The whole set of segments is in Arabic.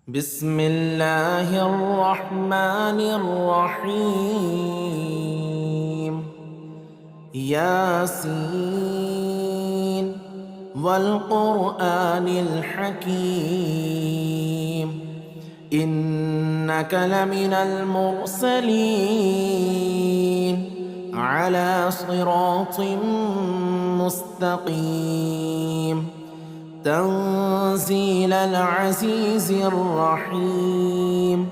بسم الله الرحمن الرحيم. ياسين والقرآن الحكيم إنك لمن المرسلين على صراط مستقيم تنزيل العزيز الرحيم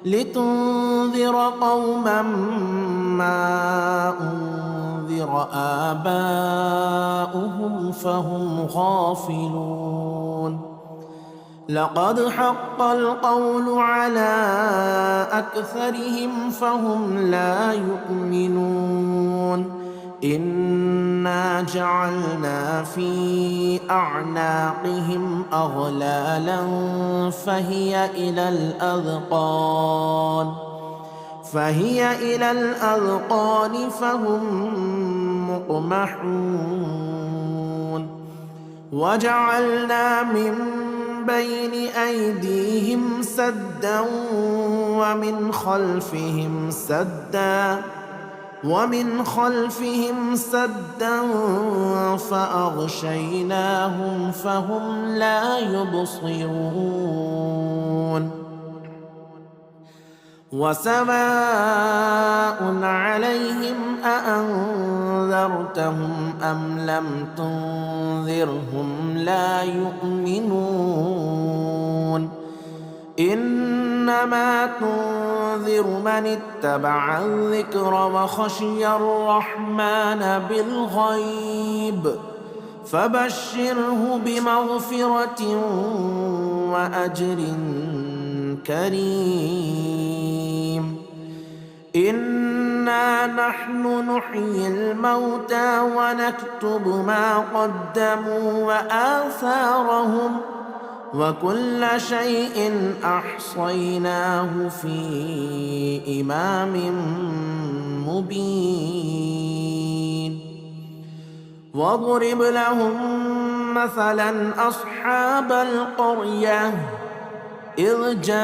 لتنذر قوما ما أنذر آباؤهم فهم غافلون. لقد حق القول على أكثرهم فهم لا يؤمنون. إنا جعلنا في أعناقهم أغلالا فهي إلى الأذقان فهم مقمحون. وجعلنا من بين أيديهم سدا ومن خلفهم سدا فأغشيناهم فهم لا يبصرون. وسواء عليهم أأنذرتهم أم لم تنذرهم لا يؤمنون. إنما تنذر من اتبع الذكر وخشي الرحمن بالغيب فبشره بمغفرة وأجر كريم. إنا نحن نحيي الموتى ونكتب ما قدموا وآثارهم وكل شيء أحصيناه في إمام مبين. واضرب لهم مثلا أصحاب القرية إذ جاءها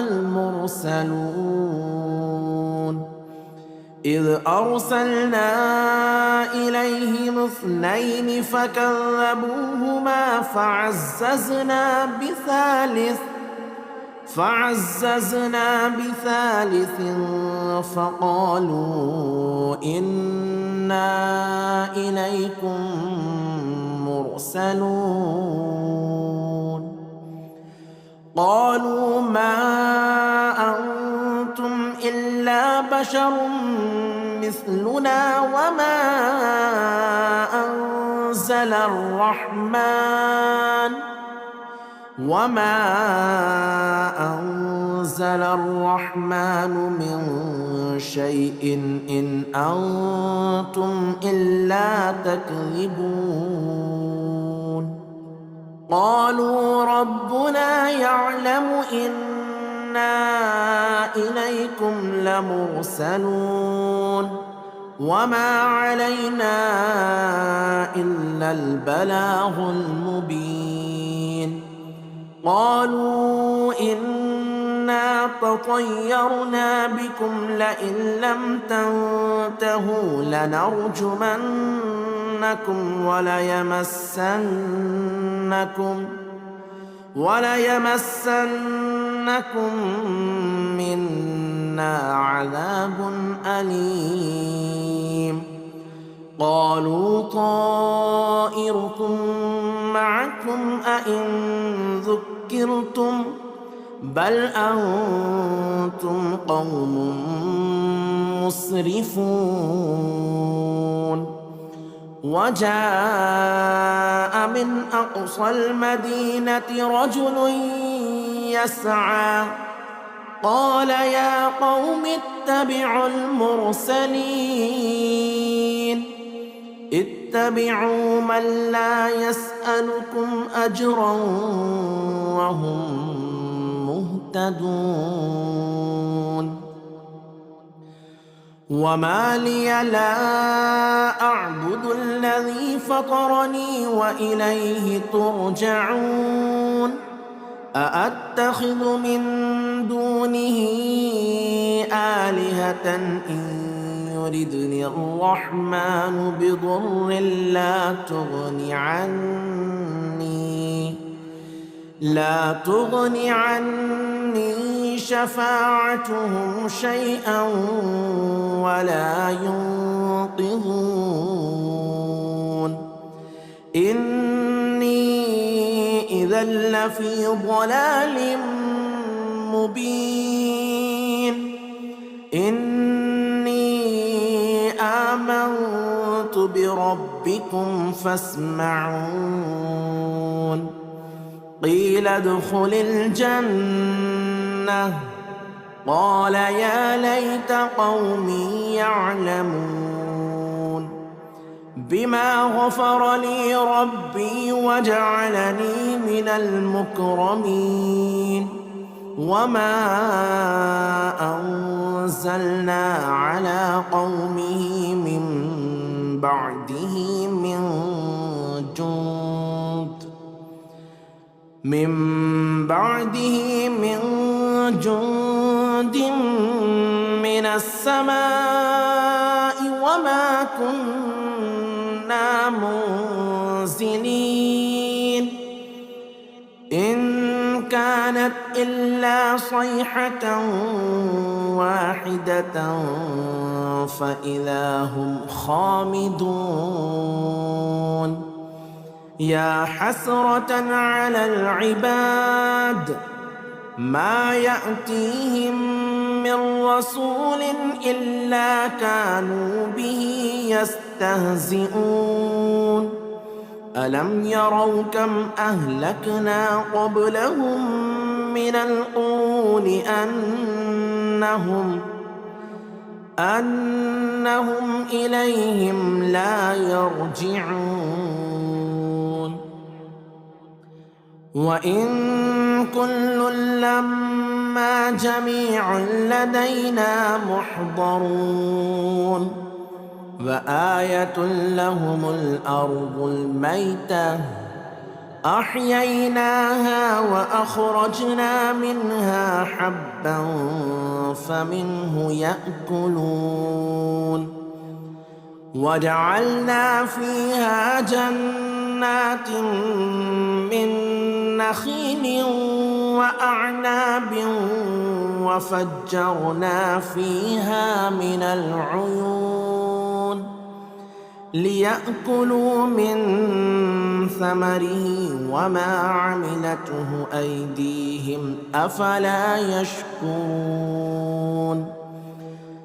المرسلون إذ أرسلنا إليهم 2 فكذبوهما فعززنا بثالث فقالوا إنا إليكم مرسلون. قالوا ما أنتم إلا بشر مثلنا وما أنزل الرحمن من شيء إن أنتم إلا تكذبون. قالوا ربنا يعلم إنا إليكم لمرسلون وما علينا إلا البلاغ المبين. قالوا إنا تطيرنا بكم لئن لم تنتهوا لنرجمنكم وليمسنكم منا عذاب أليم. قالوا طائركم معكم أئن ذكرتم بل أنتم قوم مسرفون. وجاء من أقصى المدينة رجل يسعى قال يا قوم اتبعوا المرسلين اتبعوا من لا يسألكم أجرا وهم مهتدون. وما لي لا أعبد الذي فطرني وإليه ترجعون أأتخذ من دونه آلهة إن يردني الرحمن بضر لا تغن عني شفاعتهم شيئا ولا ينقذون إني إذا لفي ضلال مبين إني آمنت بربكم فاسمعون قيل ادخل الجنة قال يا ليت قومي يعلمون بما غفر لي ربي وجعلني من المكرمين وما أنزلنا على قومه من بعده من جند من السماء وما كنا منزلين إن كانت إلا صيحة واحدة فإذا هم خامدون يا حسرة على العباد ما يأتيهم من رسول إلا كانوا به يستهزئون ألم يروا كم أهلكنا قبلهم من القرون أنهم إليهم لا يرجعون وإن كل لما جميع لدينا محضرون وآية لهم الأرض الميتة أحييناها وأخرجنا منها حبا فمنه يأكلون وجعلنا فيها جنات من نخيل وأعناب وفجرنا فيها من العيون ليأكلوا من ثمره وما عملته أيديهم أفلا يشكرون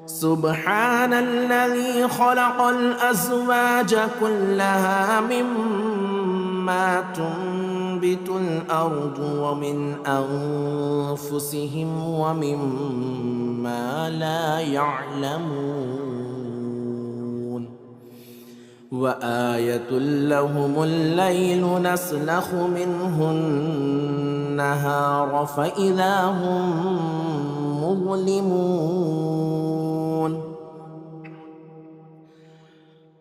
سبحان الذي خلق الأزواج كلها مما تنبت الأرض ومن أنفسهم ومما لا يعلمون وآية لهم الليل نسلخ منه النهار فإذا هم مظلمون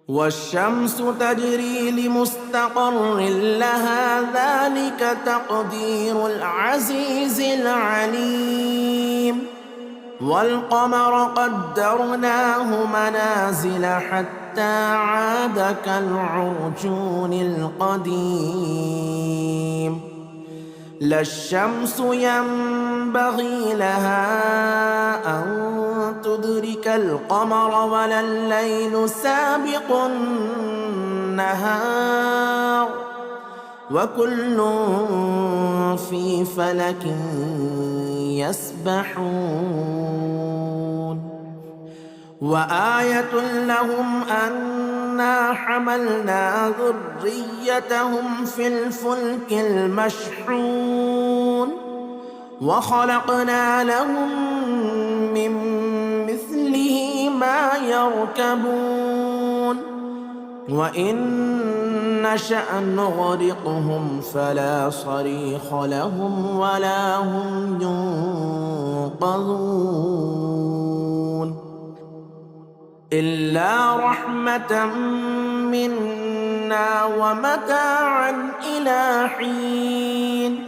والشمس تجري لمستقر لها ذلك تقدير العزيز العليم والقمر قدرناه منازل حتى عاد كالعرجون القديم لا الشمس ينبغي لها أن تدرك القمر ولا الليل سابق النهار وكل في فلك يسبحون وآية لهم أنا حملنا ذريتهم في الفلك المشحون وخلقنا لهم من مثله ما يركبون وإن نشأ نغرقهم فلا صريخ لهم ولا هم ينقذون إلا رحمة منا ومتاعا إلى حين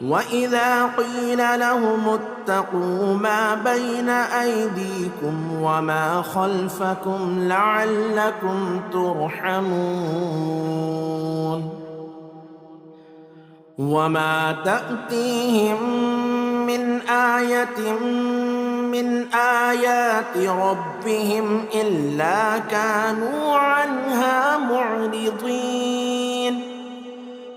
وإذا قيل لهم اتقوا ما بين أيديكم وما خلفكم لعلكم ترحمون وما تأتيهم من آية من آيات ربهم إلا كانوا عنها معرضين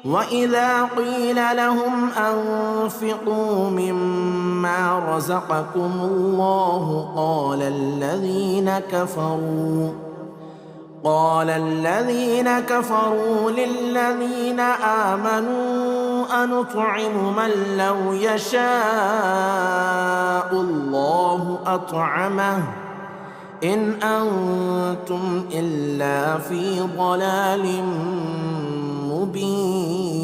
وإذا قيل لهم أنفقوا مما رزقكم الله قال الذين كفروا للذين آمنوا أنطعم من لو يشاء الله أطعمه إن أنتم إلا في ضلال مبين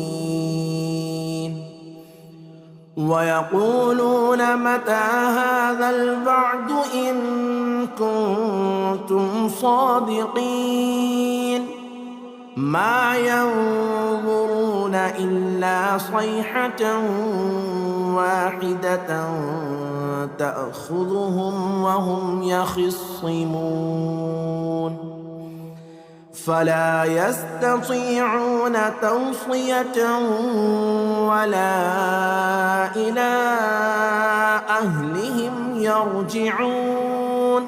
ويقولون متى هذا الوعد إن كنتم صادقين ما ينظرون إلا صيحة واحدة تأخذهم وهم يخصمون فلا يستطيعون توصية ولا إلى أهلهم يرجعون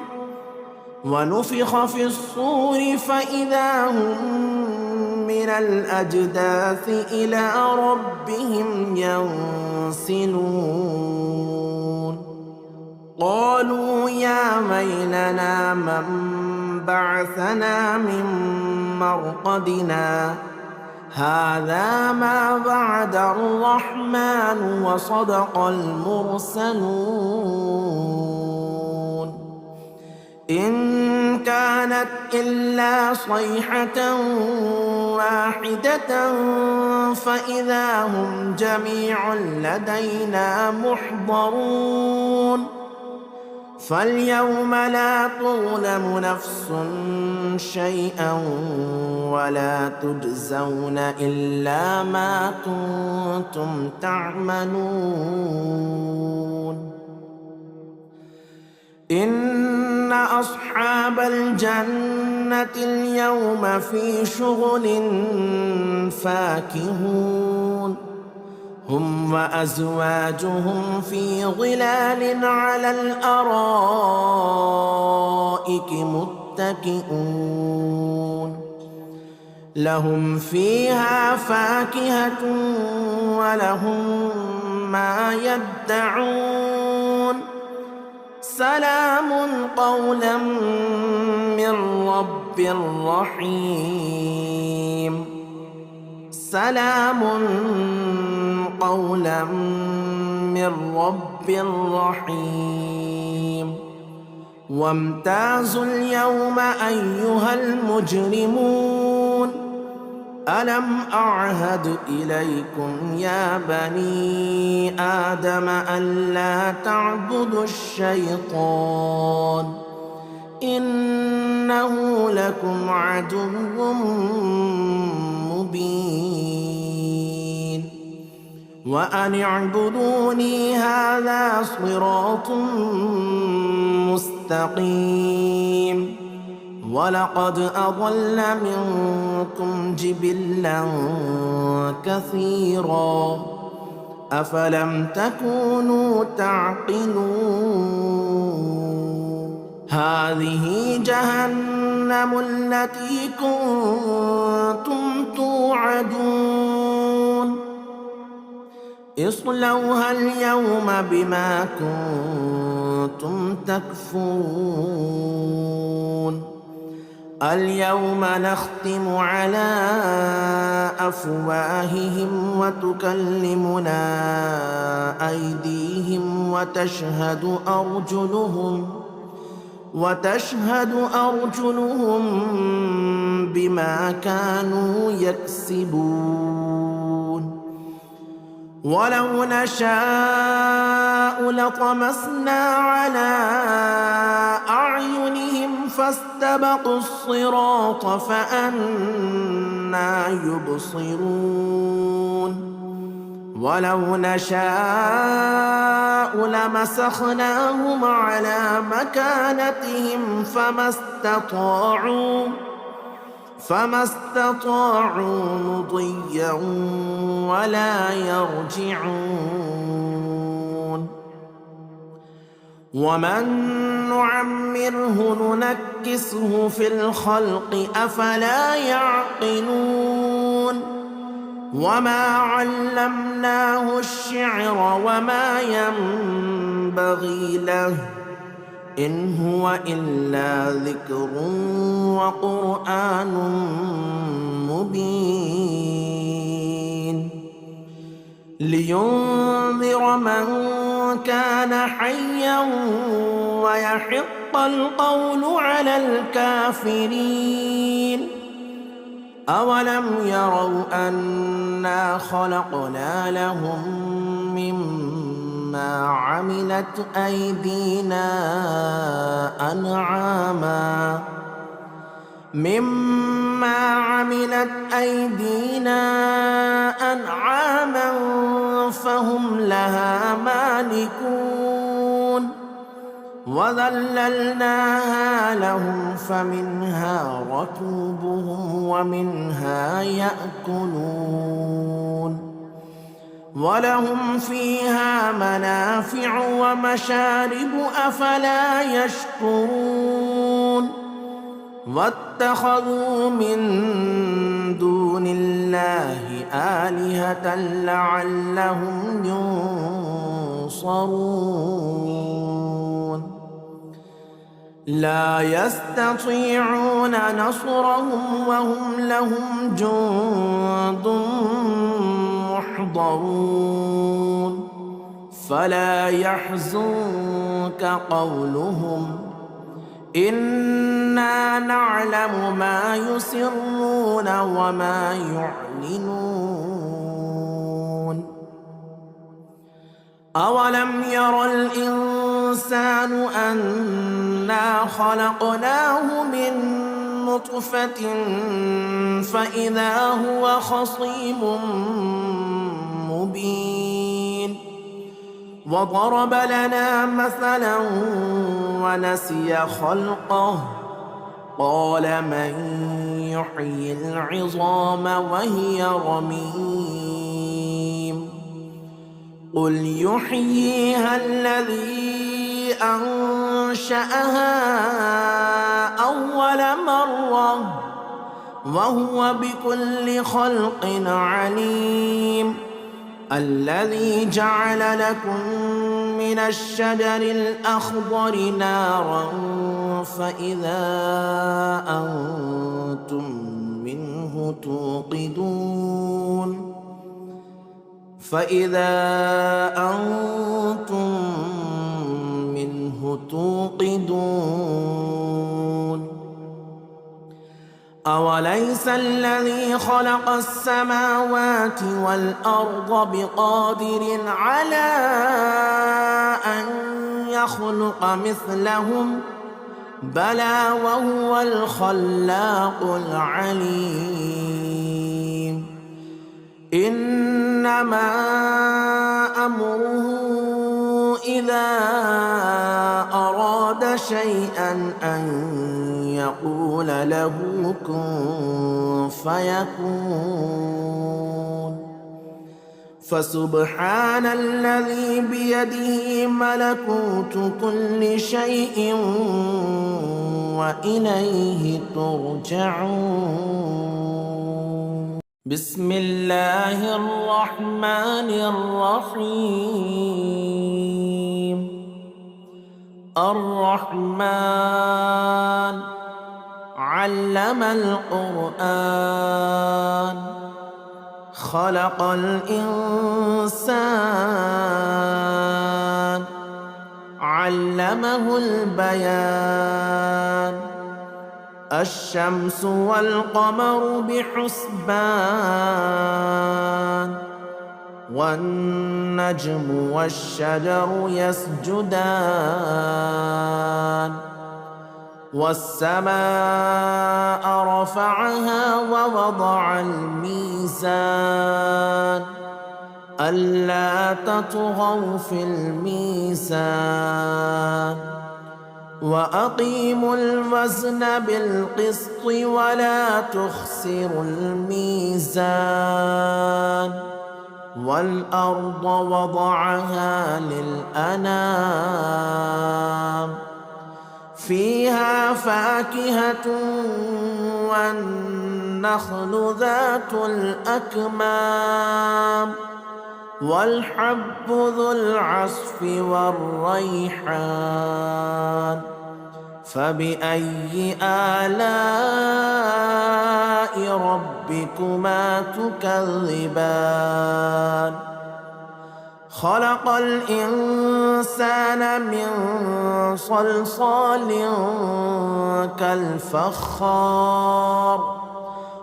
ونفخ في الصور فإذا هم من الأجداث إلى ربهم ينسلون قالوا يا ويلنا من بعثنا من مرقدنا هذا ما وعد الرحمن وصدق المرسلون إن كانت إلا صيحة واحدة فإذا هم جميع لدينا محضرون فاليوم لا تظلم نفس شيئا ولا تجزون إلا ما كنتم تعملون إن أصحاب الجنة اليوم في شغل فاكهون هم وأزواجهم في ظلال على الأرائك متكئون لهم فيها فاكهة ولهم ما يدعون سلام قولا من رب رحيم سلام قولا من رب رحيم وامتازوا اليوم أيها المجرمون ألم أعهد إليكم يا بني آدم ألا تعبدوا الشيطان إنه لكم عدو مبين وأن اعبدوني هذا صراط مستقيم ولقد أضل منكم جبلا كثيرا أفلم تكونوا تعقلون هذه جهنم التي كنتم توعدون اصلوها اليوم بما كنتم تكفرون اليوم نختم على أفواههم وتكلمنا أيديهم وتشهد أرجلهم بما كانوا يكسبون ولو نشاء لطمسنا على أعينهم فاستبقوا الصراط فأنى يبصرون ولو نشاء لمسخناهم على مكانتهم فما استطاعوا مضيا ولا يرجعون. ومن نعمره ننكسه في الخلق أفلا يعقلون. وما علمناه الشعر وما ينبغي له إن هو إلا ذكر وقرآن مبين لينذر من كان حيا ويحق القول على الكافرين. أولم يروا أنا خلقنا لهم مما عملت أيدينا أنعاما فهم لها مالكون. وذللناها لهم فمنها ركوبهم ومنها يأكلون ولهم فيها منافع ومشارب أفلا يشكرون. واتخذوا من دون الله آلهة لعلهم ينصرون. لا يستطيعون نصرهم وهم لهم جند محضرون. فلا يحزنك قولهم إنا نعلم ما يسرون وما يعلنون. أولم ير الإنسان أنا خلقناه من نطفة فإذا هو خصيم مبين. وضرب لنا مثلا ونسي خلقه قال من يحيي العظام وهي رميم. قل يحييها الذي أنشأها أول مرة وهو بكل خلق عليم. الذي جعل لكم من الشجر الأخضر نارا فإذا أنتم منه توقدون. أوليس الذي خلق السماوات والأرض بقادر على أن يخلق مثلهم بلى وهو الخلاق العليم. إنما أمره إذا أراد شيئا أن يقول له كن فيكون. فسبحان الذي بيده ملكوت كل شيء وإليه ترجعون. بسم الله الرحمن الرحيم. الرحمن علم القرآن خلق الإنسان علمه البيان. الشمس والقمر بحسبان والنجم والشجر يسجدان. والسماء رفعها ووضع الميزان ألا تطغوا في الميزان وأقيموا الوزن بالقسط ولا تخسروا الميزان والأرض وضعها للأنام فيها فاكهة والنخل ذات الأكمام والحب ذو العصف والريحان فبأي آلاء ربكما تكذبان خلق الإنسان من صلصال كالفخار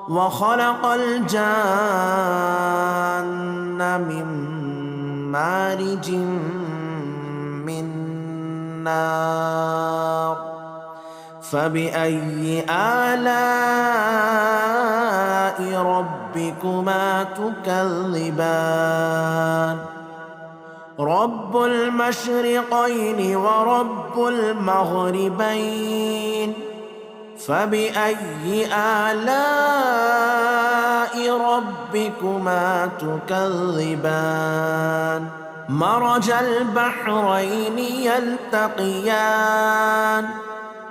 وخلق الجان من مارج من نار فبأي آلاء ربكما تكذبان رب المشرقين ورب المغربين فبأي آلاء ربكما تكذبان مرج البحرين يلتقيان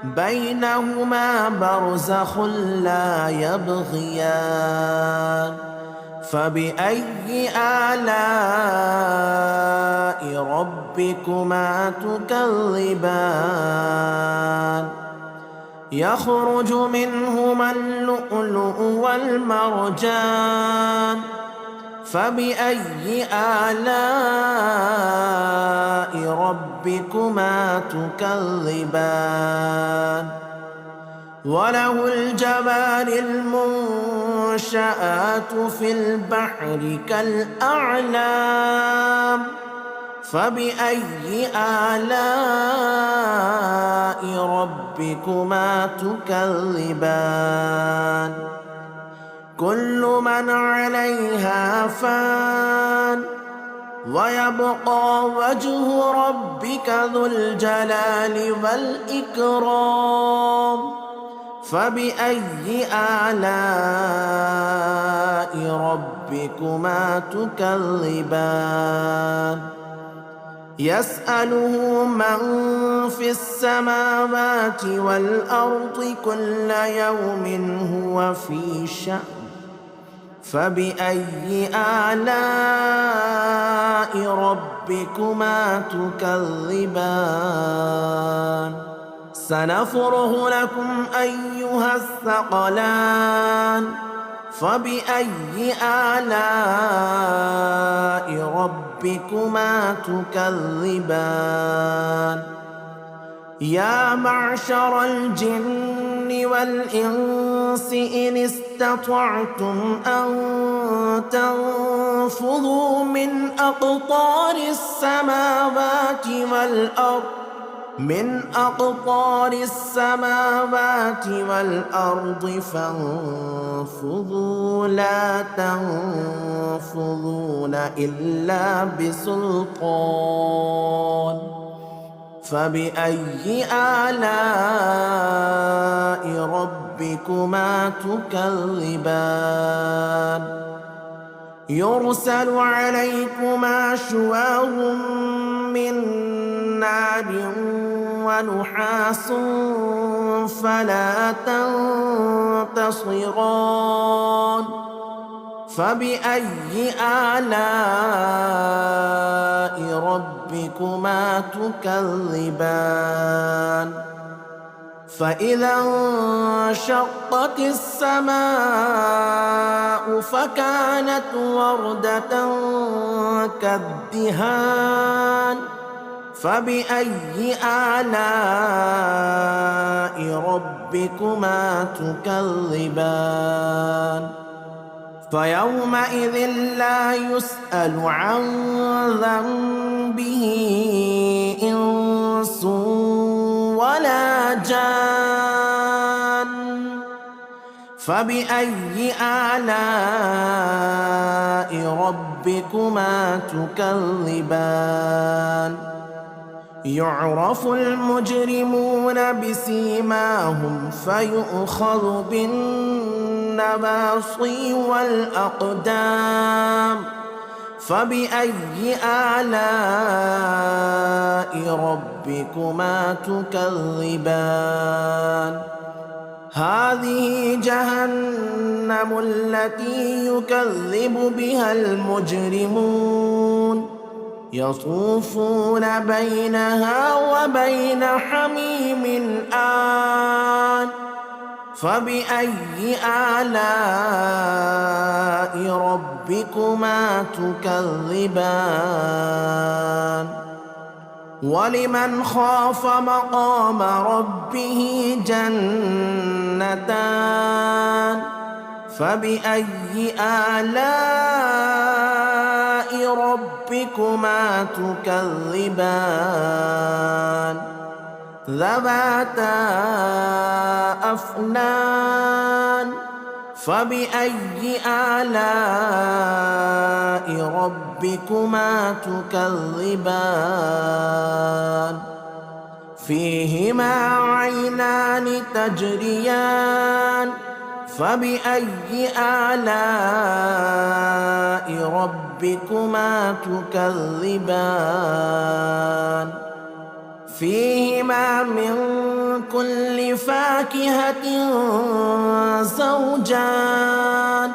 بينهما برزخ لا يبغيان فبأي آلاء ربكما تكذبان يخرج منهما اللؤلؤ والمرجان فبأي آلاء ربكما تكذبان وله الجوار المنشآت في البحر كالأعلام فبأي آلاء ربكما تكذبان كل من عليها فان ويبقى وجه ربك ذو الجلال والإكرام فبأي آلاء ربكما تكذبان يسأله من في السماوات والأرض كل يوم هو في شأن فبأي آلاء ربكما تكذبان سنفرغ لكم أيها الثقلان فبأي آلاء ربكما تكذبان يا معشر الجن والإنس إن استطعتم أن تنفذوا من أقطار السماوات والأرض فانفذوا لا تنفذون إلا بسلطان فبأي آلاء ربكما تكذبان يرسل عليكما شواظ من نار ونحاس فلا تنتصران فبأي آلاء ربكما تكذبان فإذا انشقت السماء فكانت وردة كالدهان فبأي آلاء ربكما تكذبان فيومئذ لا يسأل عن ذنبه إنس ولا جان فبأي آلاء ربكما ربكما تكذبان يعرف المجرمون بسيماهم فيؤخذ بالنواصي والأقدام فبأي آلاء ربكما تكذبان هذه جهنم التي يكذب بها المجرمون يطوفون بينها وبين حميم آن فبأي آلاء ربكما تكذبان ولمن خاف مقام ربه جنتان فبأي آلاء ربكما تكذبان ذواتا أفنان فبأي آلاء ربكما تكذبان فيهما عينان تجريان فبأي آلاء ربكما تكذبان فيهما من كل فاكهة زوجان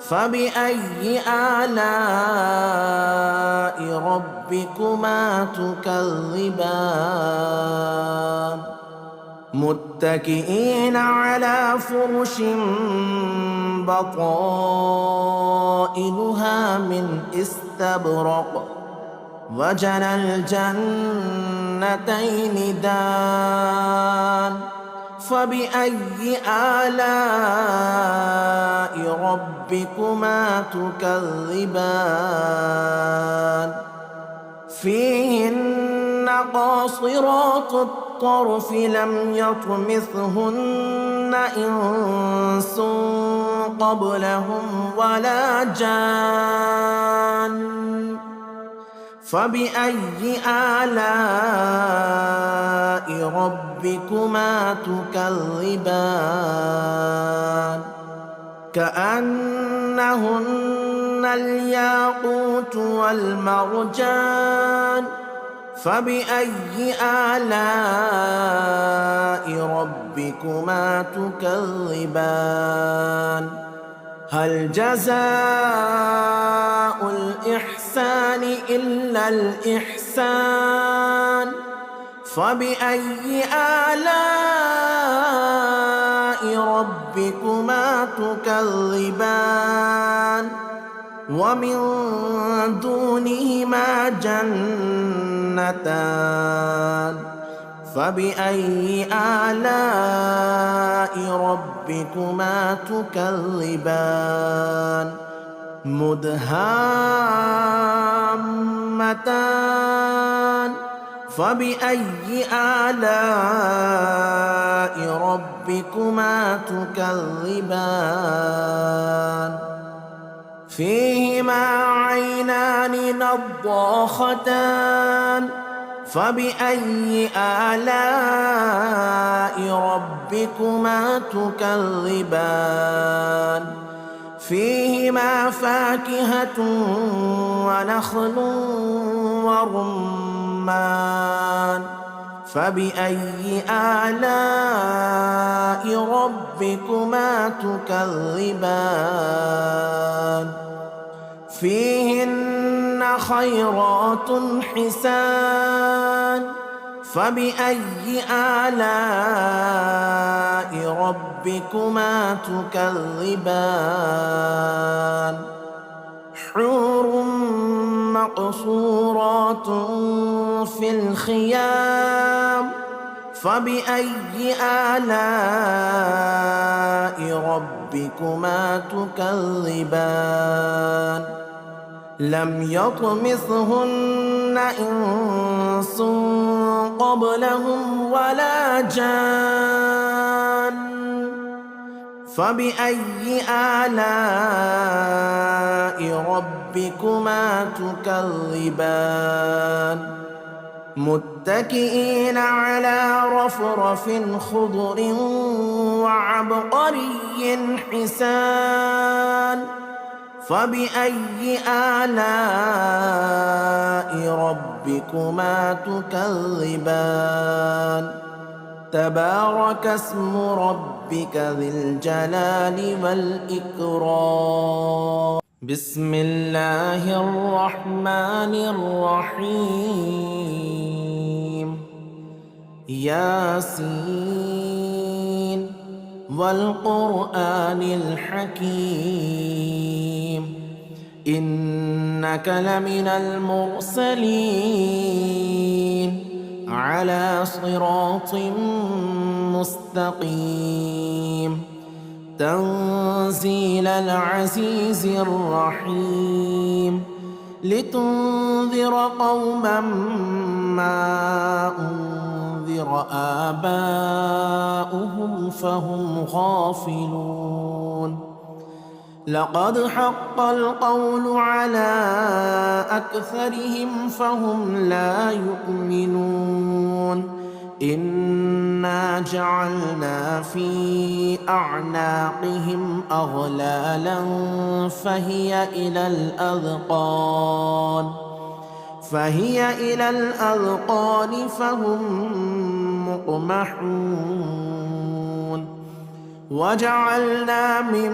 فبأي آلاء ربكما تكذبان متكئين على فرش بطائنها من استبرق وجنى الجنتين دان فبأي آلاء ربكما تكذبان فيهن قاصرات الطرف لم يطمثهن إنس قبلهم ولا جان فبأي آلاء ربكما تكذبان كأنهن الياقوت والمرجان فبأي آلاء ربكما تكذبان هل جزاء الإحسان إلا الإحسان فبأي آلاء ربكما تكذبان ومن دونهما جنتان فبأي آلاء ربكما تكذبان مدهامتان فبأي آلاء ربكما تكذبان فيهما عينان نضاختان فبأي آلاء ربكما تكذبان فيهما فاكهة ونخل ورمان فبأي آلاء ربكما تكذبان فيهن خيرات حسان فبأي آلاء ربكما تكذبان حور مقصورات في الخيام فبأي آلاء ربكما تكذبان لم يطمثهن إنس قبلهم ولا جان فبأي آلاء ربكما تكذبان متكئين على رفرف خضر وعبقري حسان فبأي آلاء ربكما تكذبان تبارك اسم ربك ذي الجلال والإكرام بسم الله الرحمن الرحيم ياسين والقرآن الحكيم إنك لمن المرسلين على صراط مستقيم تنزيل العزيز الرحيم لتنذر قوما ما أنذر آباؤهم فهم غافلون لقد حق القول على أكثرهم فهم لا يؤمنون إنا جعلنا في أعناقهم أغلالا فهي إلى الأذقان فهم مقمحون وجعلنا من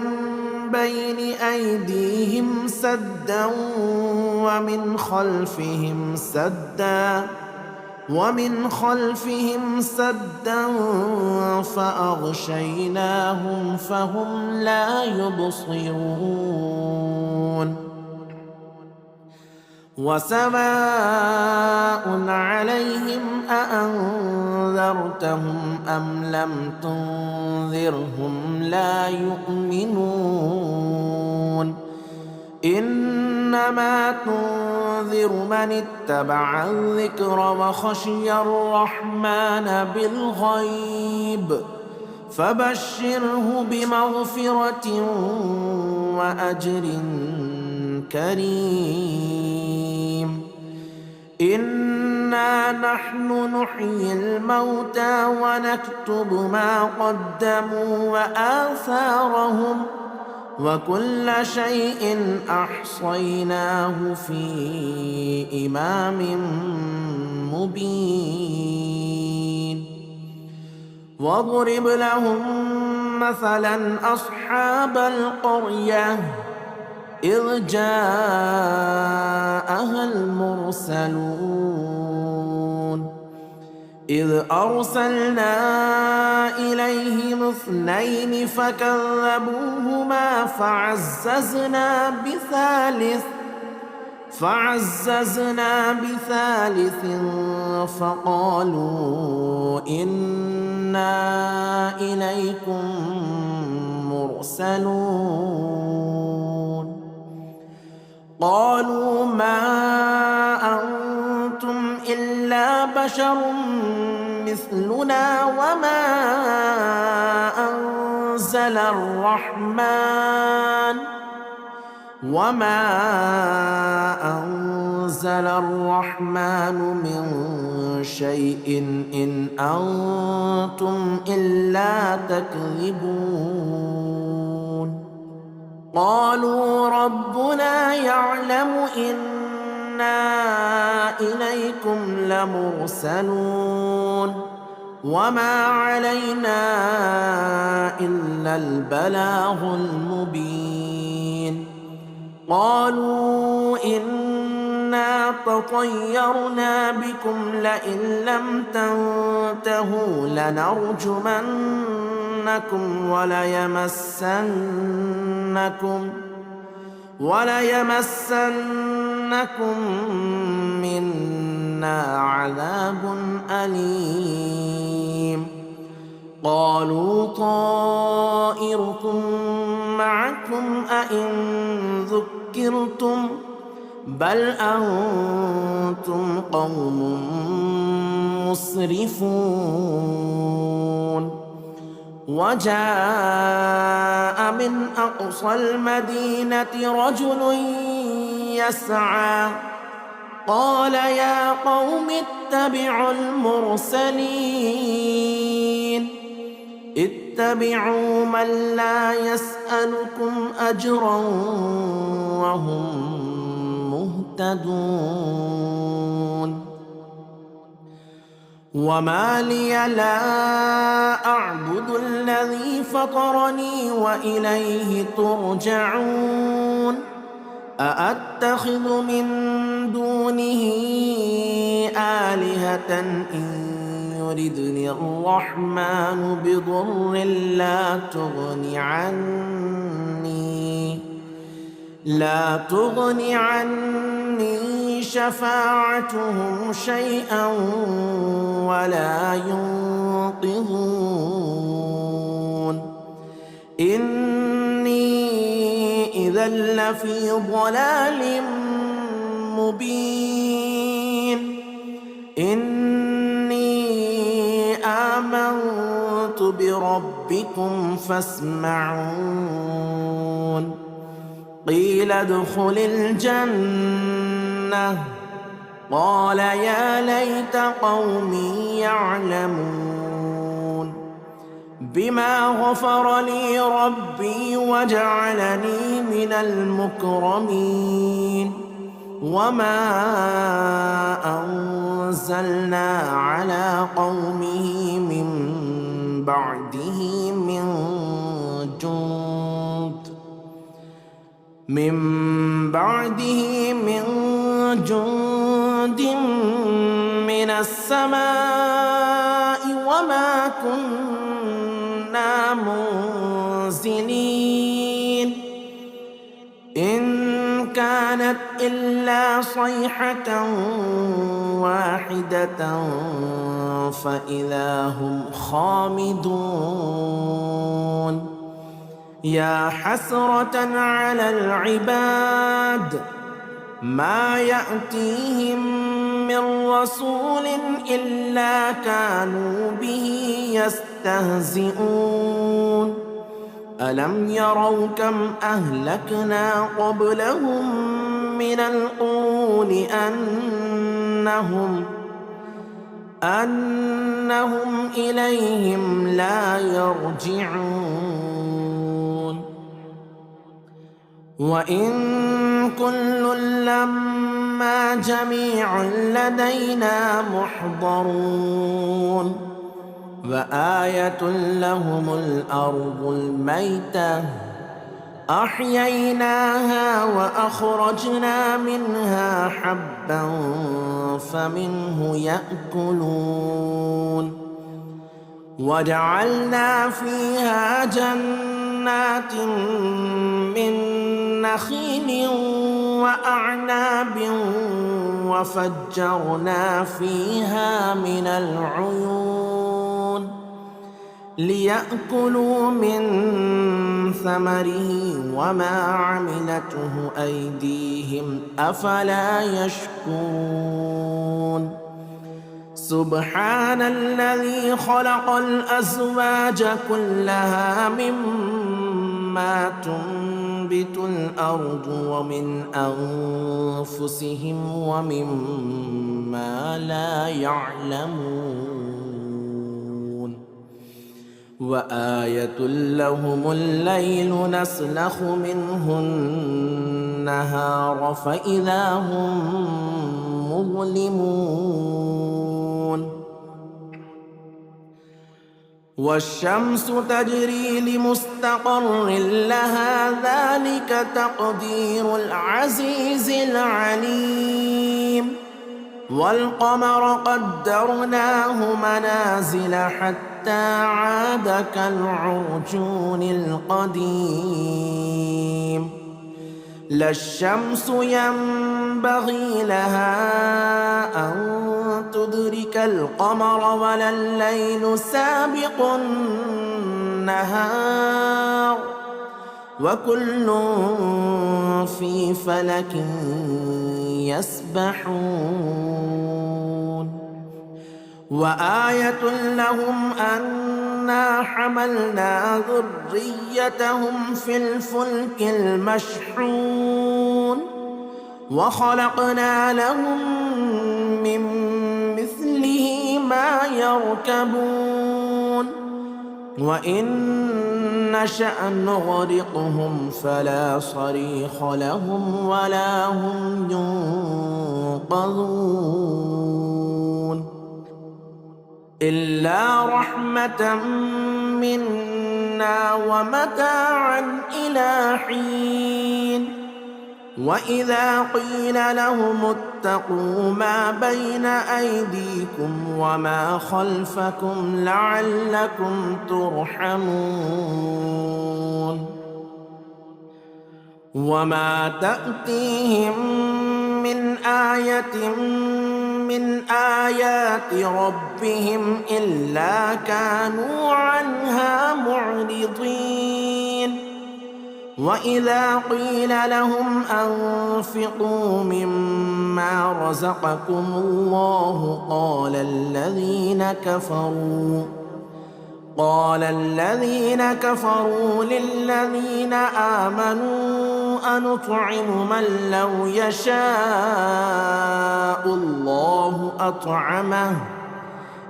بين أيديهم سدا ومن خلفهم سدا فأغشيناهم فهم لا يبصرون وسواء عليهم أأنذرتهم أم لم تنذرهم لا يؤمنون إنما تنذر من اتبع الذكر وخشي الرحمن بالغيب فبشره بمغفرة وأجر كريم إنا نحن نحيي الموتى ونكتب ما قدموا وآثارهم وكل شيء أحصيناه في إمام مبين واضرب لهم مثلا أصحاب القرية إذ جاءها المرسلون إذ أرسلنا إليهم 2 فكذبوهما فعززنا بثالث فقالوا إنا إليكم مرسلون قالوا ما أنتم إلا بشر مثلنا وما أنزل الرحمن من شيء إن أنتم إلا تكذبون قالوا ربنا يعلم إنا إليكم لمرسلون وما علينا إلا البلاغ المبين قالوا إنا تطيرنا بكم لئن لم تنتهوا لنرجمنكم وليمسنكم منا عذاب أليم قالوا طائركم معكم أئن ذكرتم بل أنتم قوم مسرفون وجاء من أقصى المدينة رجل يسعى قال يا قوم اتبعوا المرسلين اتبعوا من لا يسألكم أجرا وهم مهتدون وما لي لا أعبد الذي فطرني وإليه ترجعون أأتخذ من دونه آلهة إن يردني الرحمن بضر لا تغني عني شفاعتهم شيئا ولا ينقذون إني إذا لفي ضلال مبين إني آمنت بربكم فاسمعون قيل ادخل الجنة قال يا ليت قومي يعلمون بما غفر لي ربي وجعلني من المكرمين وما أنزلنا على قومه من بعده من جند من السماء وما كنا منزلين إن كانت إلا صيحة واحدة فإذا هم خامدون يا حسرة على العباد ما يأتيهم من رسول إلا كانوا به يستهزئون ألم يروا كم أهلكنا قبلهم من القرون أنهم إليهم لا يرجعون وإن كل لما جميع لدينا محضرون وآية لهم الأرض الميتة أحييناها وأخرجنا منها حبا فمنه يأكلون وجعلنا فيها جنات من نخيل وأعناب وفجرنا فيها من العيون ليأكلوا من ثمره وما عملته أيديهم أفلا يشكرون سبحان الذي خلق الأزواج كلها مما تنبت الأرض ومن أنفسهم ومما لا يعلمون وآية لهم الليل نسلخ منه النهار فإذا هم مظلمون والشمس تجري لمستقر لها ذلك تقدير العزيز العليم والقمر قدرناه منازل حتى عاد كالعرجون القديم لا الشمس ينبغي لها أن تدرك القمر ولا الليل سابق النهار وكل في فلك يسبحون وآية لهم أن أنا حملنا ذريتهم في الفلك المشحون وخلقنا لهم من مثله ما يركبون وإن نشأ نغرقهم فلا صريخ لهم ولا هم ينقذون إلا رحمة منا ومتاعا إلى حين وإذا قيل لهم اتقوا ما بين أيديكم وما خلفكم لعلكم ترحمون وما تأتيهم من آية من آيات ربهم إلا كانوا عنها معرضين وإذا قيل لهم أنفقوا مما رزقكم الله قال الذين كفروا للذين آمنوا أنطعم من لو يشاء الله أطعمه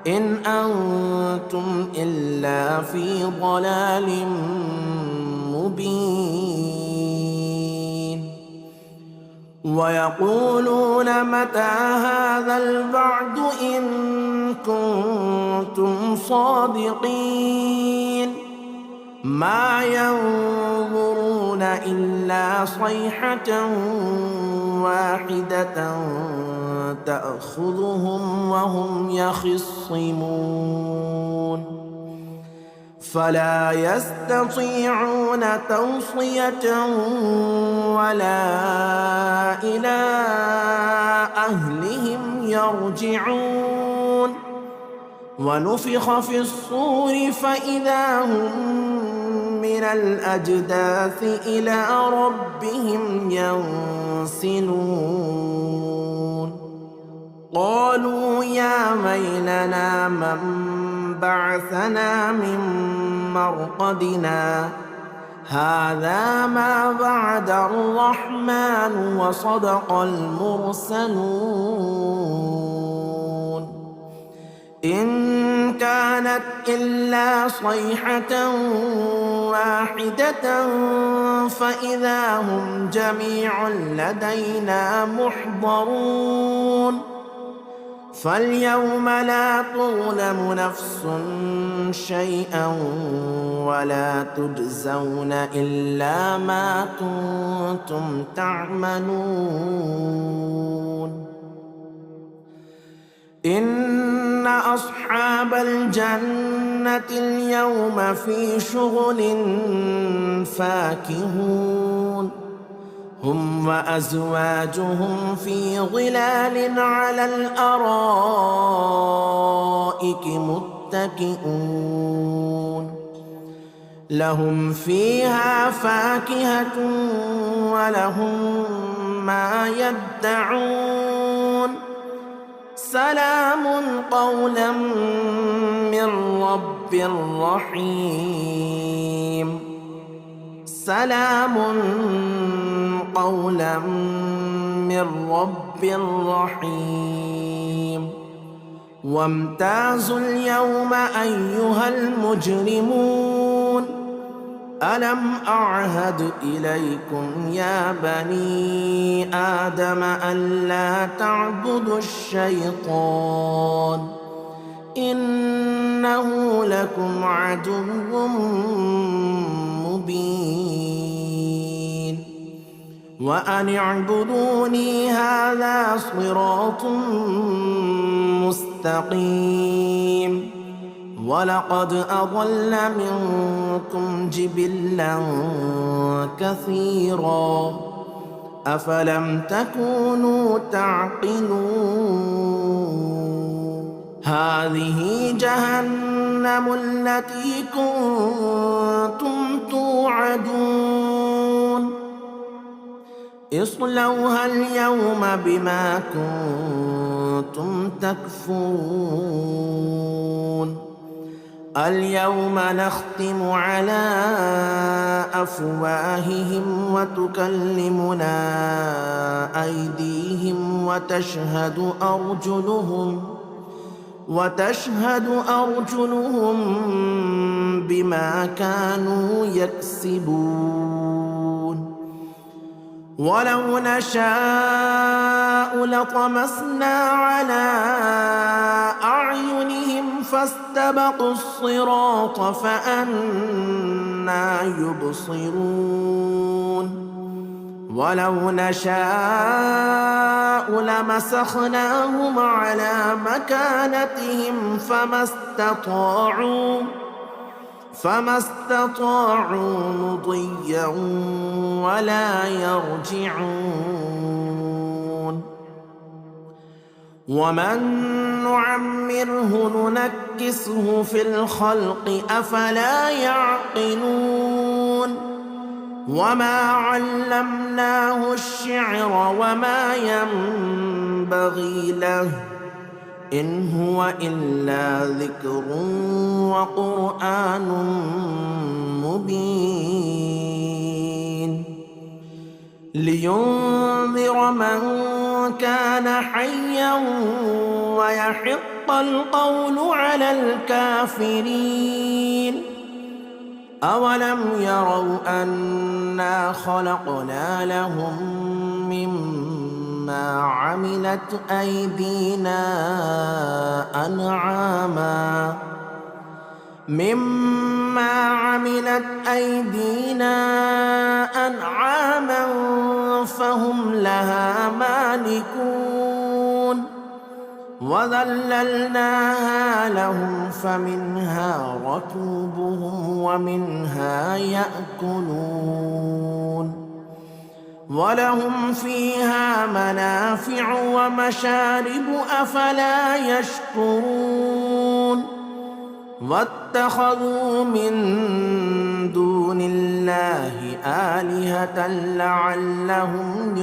إن أنتم إلا في ضلال مبين ويقولون متى هذا الوعد إن كنتم صادقين ما ينظرون إلا صيحة واحدة تأخذهم وهم يخصمون فلا يستطيعون توصية ولا إلى أهلهم يرجعون ونفخ في الصور فإذا هم من الأجداث إلى ربهم ينسلون قالوا يا ويلنا من بعثنا من مرقدنا هذا ما وعد الرحمن وصدق المرسلون إن كانت إلا صيحة واحدة فإذا هم جميع لدينا محضرون فاليوم لا تظلم نفس شيئا ولا تجزون إلا ما كنتم تعملون إن أصحاب الجنة اليوم في شغل فاكهون هم وأزواجهم في ظلال على الأرائك متكئون لهم فيها فاكهة ولهم ما يدعون سلام قولا من رب رحيم سلام قولا من رب رحيم وامتازوا اليوم أيها المجرمون ألم أعهد إليكم يا بني آدم ألا تعبدوا الشيطان إنه لكم عدو مبين وأن اعبدوني هذا صراط مستقيم ولقد أضل منكم جبلا كثيرا أفلم تكونوا تعقلون هذه جهنم التي كنتم توعدون اصلوها اليوم بما كنتم تكفرون اليوم نختم على أفواههم وتكلمنا أيديهم وتشهد أرجلهم بما كانوا يكسبون ولو نشاء لطمسنا على أعينهم فاستبقوا الصراط فأنى يبصرون ولو نشاء لمسخناهم على مكانتهم فما استطاعوا مضيا ولا يرجعون ومن نعمره ننكسه في الخلق أفلا يعقلون وما علمناه الشعر وما ينبغي له إن هو إلا ذكر وقرآن مبين لينذر من كان حيا ويحق القول على الكافرين أولم يروا أنا خلقنا لهم مما عملت أيدينا أنعاما فهم لها مالكون وذللناها لهم فمنها ركوبهم ومنها يأكلون ولهم فيها منافع ومشارب أفلا يشكرون واتخذوا من دون الله آلهة لعلهم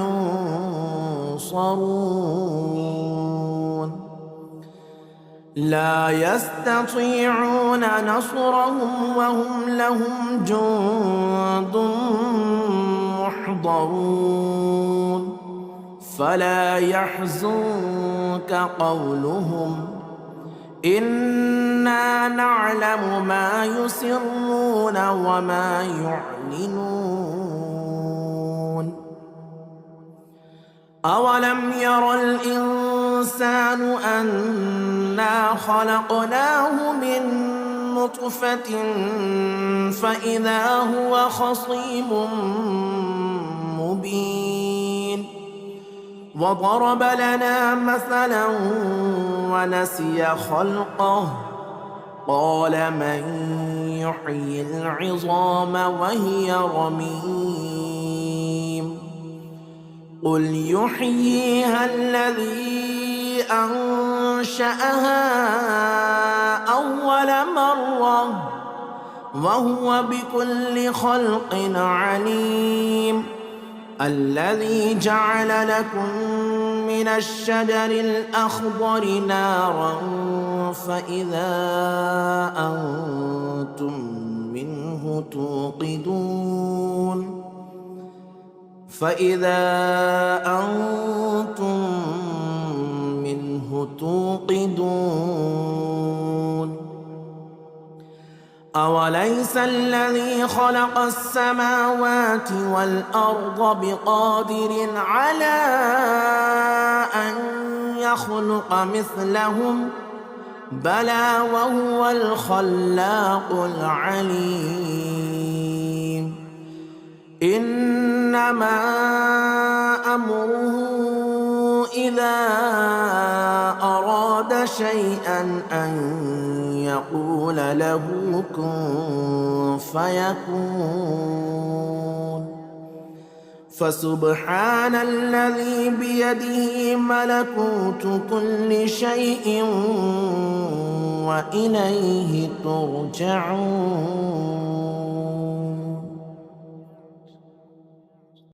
ينصرون لا يستطيعون نصرهم وهم لهم جند محضرون فلا يحزنك قولهم إنا نعلم ما يسرون وما يعلنون أولم ير الإنسان أنا خلقناه من نطفة فإذا هو خصيم مبين وضرب لنا مثلا ونسي خلقه قال من يحيي العظام وهي رميم قل يحييها الذي أنشأها أول مرة وهو بكل خلق عليم الذي جعل لكم من الشجر الأخضر نارا فإذا أنتم منه توقدون أوليس الذي خلق السماوات والأرض بقادر على أن يخلق مثلهم بلى وهو الخلاق العليم إنما أمره إذا أراد شيئا أن يقول له كن فيكون فسبحان الذي بيده ملكوت كل شيء وإليه ترجعون.